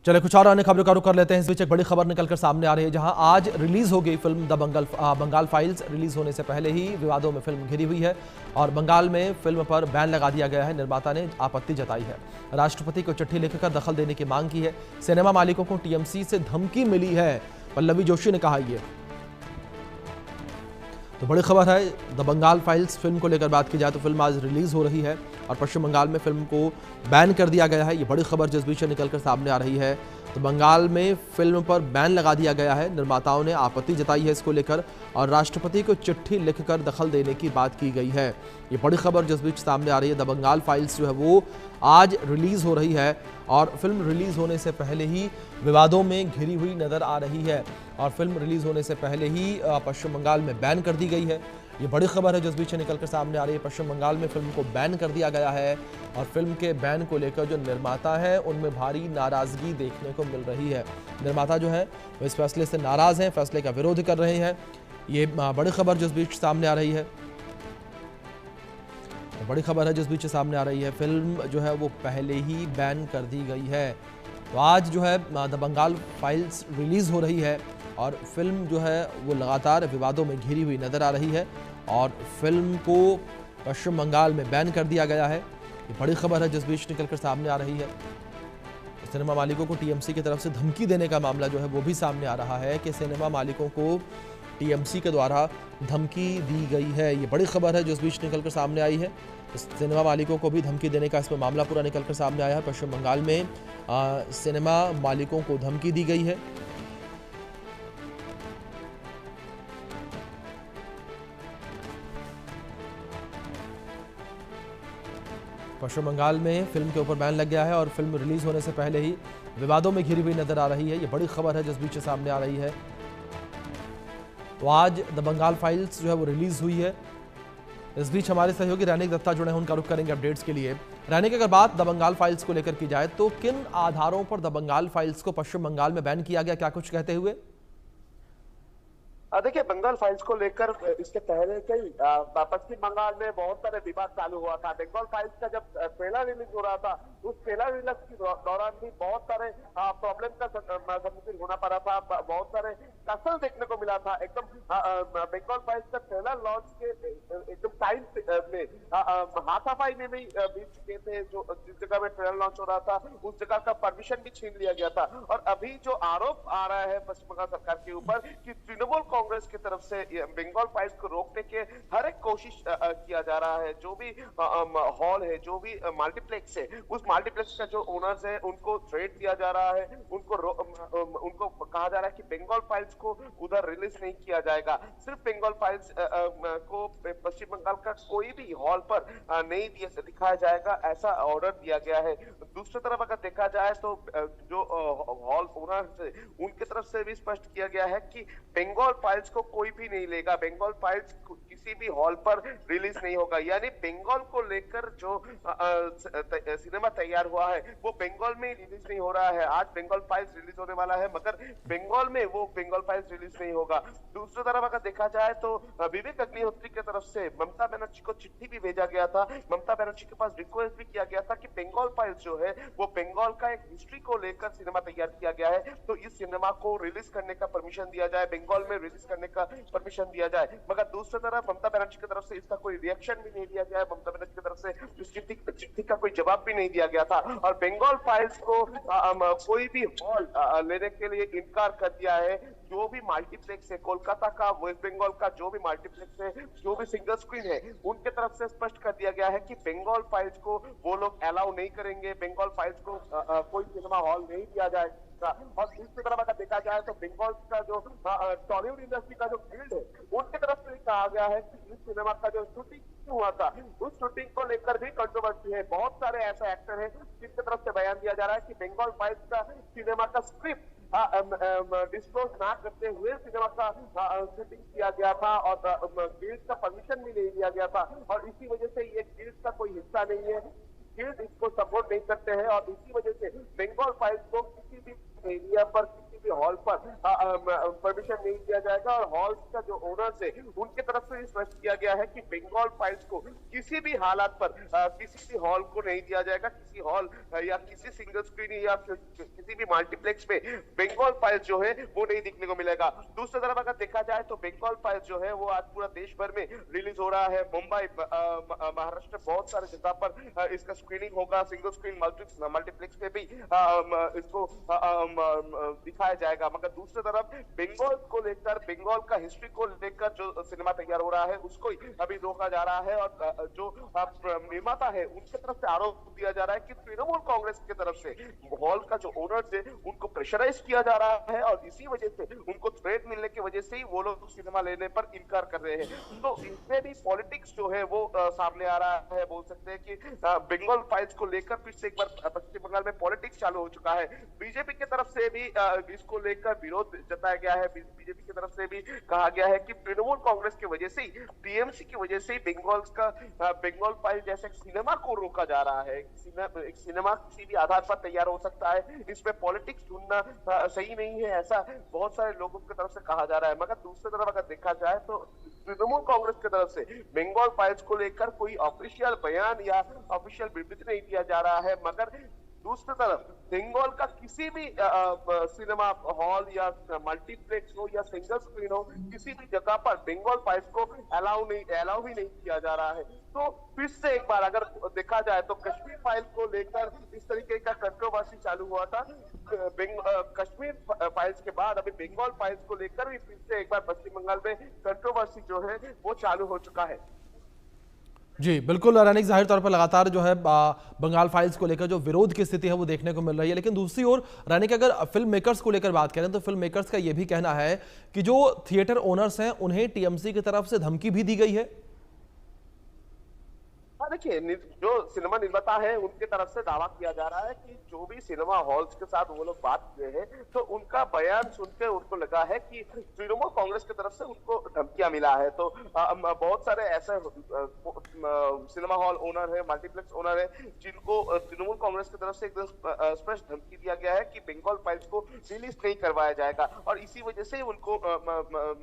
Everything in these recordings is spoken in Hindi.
चले कुछ और अन्य खबरों का रुख कर लेते हैं। इस बीच एक बड़ी खबर निकलकर सामने आ रही है, जहां आज रिलीज हो गई film the Bengal files. Release होने से पहले ही विवादों में फिल्म घिरी हुई है और बंगाल में फिल्म पर बैन लगा दिया गया है। निर्माता ने आपत्ति जताई है, राष्ट्रपति को चिट्ठी लिखकर दखल देने की मांग की है। सिनेमा मालिकों को टीएमसी से धमकी मिली है, पल्लवी जोशी ने कहा। ये तो बड़ी खबर है। द बंगाल फाइल्स फिल्म को लेकर बात की जाए तो फिल्म आज रिलीज हो रही है और पश्चिम बंगाल में फिल्म को बैन कर दिया गया है। ये बड़ी खबर जिस बीच से निकलकर सामने आ रही है। तो बंगाल में फिल्म पर बैन लगा दिया गया है। निर्माताओं ने आपत्ति जताई है इसको लेकर और राष्ट्रपति को चिट्ठी लिखकर दखल देने की बात की गई है। ये बड़ी खबर जिस बीच सामने आ रही है। द बंगाल फाइल्स जो है वो आज रिलीज हो रही है और फिल्म रिलीज होने से पहले ही विवादों में घिरी हुई नजर आ रही है और फिल्म रिलीज होने से पहले ही पश्चिम बंगाल में बैन कर दी गई है। ये बड़ी खबर है जिस बीच निकलकर सामने आ रही है। पश्चिम बंगाल में फिल्म को बैन कर दिया गया है और फिल्म के बैन को लेकर जो निर्माता है उनमें भारी नाराजगी देखने को मिल रही है। निर्माता जो है वो इस फैसले से नाराज हैं, फैसले का विरोध कर रहे हैं। ये बड़ी खबर जिस बीच सामने आ रही है। बड़ी खबर है जिस बीच सामने आ रही है। फिल्म जो है वो पहले ही बैन कर दी गई है। तो आज जो है द बंगाल फाइल्स रिलीज हो रही है और फिल्म जो है वो लगातार विवादों में घिरी हुई नजर आ रही है और फिल्म को पश्चिम बंगाल में बैन कर दिया गया है। ये बड़ी खबर है जिस बीच निकलकर सामने आ रही है। सिनेमा मालिकों को टीएमसी की तरफ से धमकी देने का मामला जो है वो भी सामने आ रहा है कि सिनेमा मालिकों को टीएमसी के द्वारा धमकी दी गई है। ये बड़ी खबर है जिस बीच निकलकर सामने आई है। सिनेमा मालिकों को भी धमकी देने का इसमें मामला पूरा निकलकर सामने आया है। पश्चिम बंगाल में सिनेमा मालिकों को धमकी दी गई है। पश्चिम बंगाल में फिल्म के ऊपर बैन लग गया है और फिल्म रिलीज होने से पहले ही विवादों में घिरी हुई नजर आ रही है। ये बड़ी खबर है जिस बीच सामने आ रही है। तो आज द बंगाल फाइल्स जो है वो रिलीज हुई है। इस बीच हमारे सहयोगी रैनिक दत्ता जुड़े हैं, उनका रुख करेंगे अपडेट्स के लिए। रैनिक, अगर बात द बंगाल फाइल्स को लेकर की जाए तो किन आधारों पर द बंगाल फाइल्स को पश्चिम बंगाल में बैन किया गया, क्या कुछ कहते हुए? देखिए, बंगाल फाइल्स को लेकर इसके पहले से ही पश्चिम बंगाल में बहुत सारे विवाद चालू हुआ था। बंगाल फाइल्स का जब ट्रेलर रिलीज हो रहा था, उस ट्रेलर रिलीज के दौरान भी बहुत सारे प्रॉब्लम का सम्मुखीन होना पड़ा था। बहुत सारे कसर देखने को मिला था। एकदम बंगाल फाइल्स का ट्रेलर लॉन्च के एकदम टाइम में हाथापाई में भी बीत चुके थे। जो जिस जगह में ट्रेलर लॉन्च हो रहा था उस जगह का परमिशन भी छीन लिया गया था। और अभी जो आरोप आ रहा है पश्चिम बंगाल सरकार के ऊपर कि तृणमूल कांग्रेस की तरफ से बंगाल फाइल्स को रोकने के हर एक कोशिश किया जा रहा है। जो भी हॉल है, जो भी मल्टीप्लेक्स है, उस मल्टीप्लेक्स का जो ओनर्स है उनको थ्रेट दिया जा रहा है। उनको कहा जा रहा है कि बंगाल फाइल्स को उधर रिलीज नहीं किया जाएगा। सिर्फ बंगाल फाइल्स को पश्चिम बंगाल का कोई भी हॉल पर नहीं दिखाया जाएगा, ऐसा ऑर्डर दिया गया है। दूसरी तरफ अगर देखा जाए तो जो हॉल ओनर्स है उनकी तरफ से भी स्पष्ट किया गया है कि बंगाल फाइल्स को कोई भी नहीं लेगा। बंगाल फाइल्स किसी भी हॉल पर रिलीज नहीं होगा। यानी बंगाल को लेकर जो सिनेमा तैयार हुआ है वो बंगाल में रिलीज नहीं हो रहा है। आज बंगाल फाइल्स रिलीज होने वाला है मगर बंगाल में वो बंगाल फाइल्स रिलीज नहीं होगा। दूसरी तरफ अगर देखा जाए तो विवेक अग्निहोत्री की तरफ से ममता बनर्जी को चिट्ठी भी भेजा गया था। ममता बनर्जी के पास रिक्वेस्ट भी किया गया था कि बंगाल फाइल्स जो है वो बंगाल का एक हिस्ट्री को लेकर सिनेमा तैयार किया गया है, तो इस सिनेमा को रिलीज करने का परमिशन दिया जाए, बंगाल में रिलीज करने का परमिशन दिया जाए। मगर दूसरी तरफ ममता बनर्जी की तरफ से इसका कोई रिएक्शन भी नहीं दिया गया है। ममता बनर्जी की तरफ से इस चिट्ठी का कोई जवाब भी नहीं दिया गया था और बंगाल फाइल्स को कोई भी हॉल लेने के लिए इनकार कर दिया है। जो भी मल्टीप्लेक्स है, कोलकाता का, वेस्ट बंगाल का जो भी मल्टीप्लेक्स है, जो भी सिंगल स्क्रीन है, उनके तरफ से स्पष्ट कर दिया गया है कि बंगाल फाइल्स को वो लोग अलाउ नहीं करेंगे। बंगाल फाइल्स को कोई सिनेमा हॉल नहीं दिया जाएगा। और दूसरी तरफ अगर देखा जाए तो बंगाल का जो टॉलीवुड इंडस्ट्री का जो गिल्ड है उनकी तरफ से कहा गया है कि इस सिनेमा का जो शूटिंग हुआ था उस शूटिंग को लेकर भी कंट्रोवर्सी है। बहुत सारे ऐसे एक्टर हैं जिनकी तरफ से बयान दिया जा रहा है कि बंगाल फाइल्स का सिनेमा का स्क्रिप्ट डिस्क्लोज ना करते हुए सिनेमा का शूटिंग किया गया था और गिल्ड का परमिशन भी नहीं दिया गया था और इसी वजह से ये गिल्ड का कोई हिस्सा नहीं है। गिल्ड इसको सपोर्ट नहीं करते हैं और इसी वजह से बंगाल फाइल्स को किसी भी एरिया पर, किसी भी भी हॉल पर परमिशन नहीं दिया जाएगा। और हॉल का जो ओनर्स है उनके तरफ से स्पष्ट किया गया है कि बंगाल फाइल्स को किसी भी हालात पर किसी भी हॉल को नहीं दिया जाएगा। किसी हॉल या किसी सिंगल स्क्रीन या किसी भी मल्टीप्लेक्स में बंगाल फाइल्स जो है वो नहीं दिखने को मिलेगा। दूसरी तरफ अगर देखा जाए तो बंगाल फाइल्स जो है वो आज पूरा देश भर में रिलीज हो रहा है। मुंबई, महाराष्ट्र, बहुत सारे जगह पर इसका स्क्रीनिंग होगा। सिंगल स्क्रीन मल्टीप्लेक्स में भी इसको दिखाया जाएगा। मगर दूसरी तरफ बंगाल को लेकर, बंगाल का हिस्ट्री को लेकर जो सिनेमा तैयार हो रहा है उसको अभी रोका जा रहा है। और जो निर्माता है उनके तरफ से आरोप दिया जा रहा है कि तृणमूल कांग्रेस की तरफ से हॉल का जो ओनर्स है उनको प्रेशराइज किया जा रहा है और इसी वजह से उनको थ्रेट मिलने की वजह से ही वो लोग सिनेमा लेने पर इनकार कर रहे हैं। तो इसमें भी पॉलिटिक्स जो है वो सामने आ रहा है। बोल सकते हैं कि बंगाल फाइल्स को लेकर फिर से एक बार पश्चिम बंगाल में पॉलिटिक्स चालू हो चुका है। बीजेपी की तरफ से भी इसको लेकर विरोध जताया गया है। बीजेपी की तरफ से भी कहा गया है कि तृणमूल कांग्रेस की वजह से ही, टीएमसी की वजह से ही बंगाल फाइल जैसे सिनेमा को रोका जा रहा है। एक सिनेमा किसी भी आधार पर तैयार हो सकता है, इसमें पॉलिटिक्स ढूंढना सही नहीं है, ऐसा बहुत सारे लोगों की तरफ से कहा जा रहा है। मगर दूसरी तरफ अगर देखा जाए तो तृणमूल कांग्रेस की तरफ से बंगाल फाइल्स को लेकर कोई ऑफिशियल बयान या ऑफिशियल विबृति नहीं दिया जा रहा है। मगर दूसरी तरफ बंगाल का किसी भी सिनेमा हॉल या मल्टीप्लेक्स हो या सिंगल स्क्रीन हो, किसी भी जगह पर बंगाल फाइल्स को अलाउ ही नहीं किया जा रहा है। तो फिर से एक बार अगर देखा जाए तो कश्मीर फाइल को लेकर इस तरीके का कंट्रोवर्सी चालू हुआ था। कश्मीर फाइल्स के बाद अभी बंगाल फाइल्स को लेकर भी फिर से एक बार पश्चिम बंगाल में कंट्रोवर्सी जो है वो चालू हो चुका है। जी बिल्कुल, रैनिक जाहिर तौर पर लगातार जो है बंगाल फाइल्स को लेकर जो विरोध की स्थिति है वो देखने को मिल रही है। लेकिन दूसरी ओर रैनिक, अगर फिल्म मेकर्स को लेकर बात करें तो फिल्म मेकर्स का ये भी कहना है कि जो थिएटर ओनर्स हैं उन्हें टीएमसी की तरफ से धमकी भी दी गई है। देखिए, जो सिनेमा निर्माता है उनके तरफ से दावा किया जा रहा है कि जो भी सिनेमा हॉल्स के साथ वो लोग बात किए हैं तो उनका बयान सुनकर उनको लगा है कि तृणमूल कांग्रेस की तरफ से उनको धमकियां मिला है। तो बहुत सारे ऐसे सिनेमा हॉल ओनर है, मल्टीप्लेक्स ओनर है जिनको तृणमूल कांग्रेस की तरफ से एकदम स्पष्ट धमकी दिया गया है कि बंगाल फाइल्स को रिलीज नहीं करवाया जाएगा और इसी वजह से उनको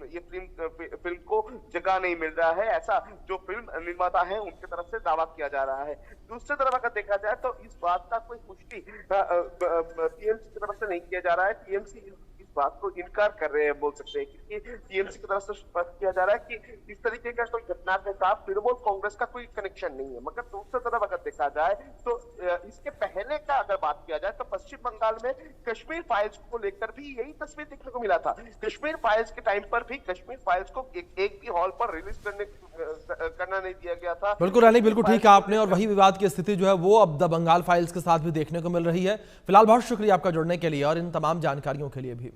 ये फिल्म को जगह नहीं मिल रहा है, ऐसा जो फिल्म निर्माता है उनके तरफ से दावा किया जा रहा है। दूसरी तरफ अगर देखा जाए तो इस बात का कोई पुष्टि टीएमसी की तरफ से नहीं किया जा रहा है। टीएमसी इस बात को इनकार कर रहे हैं, बोल सकते हैं, क्योंकि टीएमसी की तरफ से स्पष्ट किया जा रहा है कि इस तरीके का कोई घटना के साथ तृणमूल कांग्रेस का कोई कनेक्शन नहीं है। मगर दूसरी तरफ अगर देखा जाए तो इसके पहले का अगर बात किया जाए तो पश्चिम बंगाल में कश्मीर फाइल्स को लेकर भी यही तस्वीर देखने को मिला था। कश्मीर फाइल्स के टाइम पर भी कश्मीर फाइल्स को एक भी हॉल पर रिलीज करना नहीं दिया गया था। बिल्कुल रानी, बिल्कुल ठीक है आपने, और वही विवाद की स्थिति जो है वो अब द बंगाल फाइल्स के साथ भी देखने को मिल रही है। फिलहाल बहुत शुक्रिया आपका जुड़ने के लिए और इन तमाम जानकारियों के लिए भी।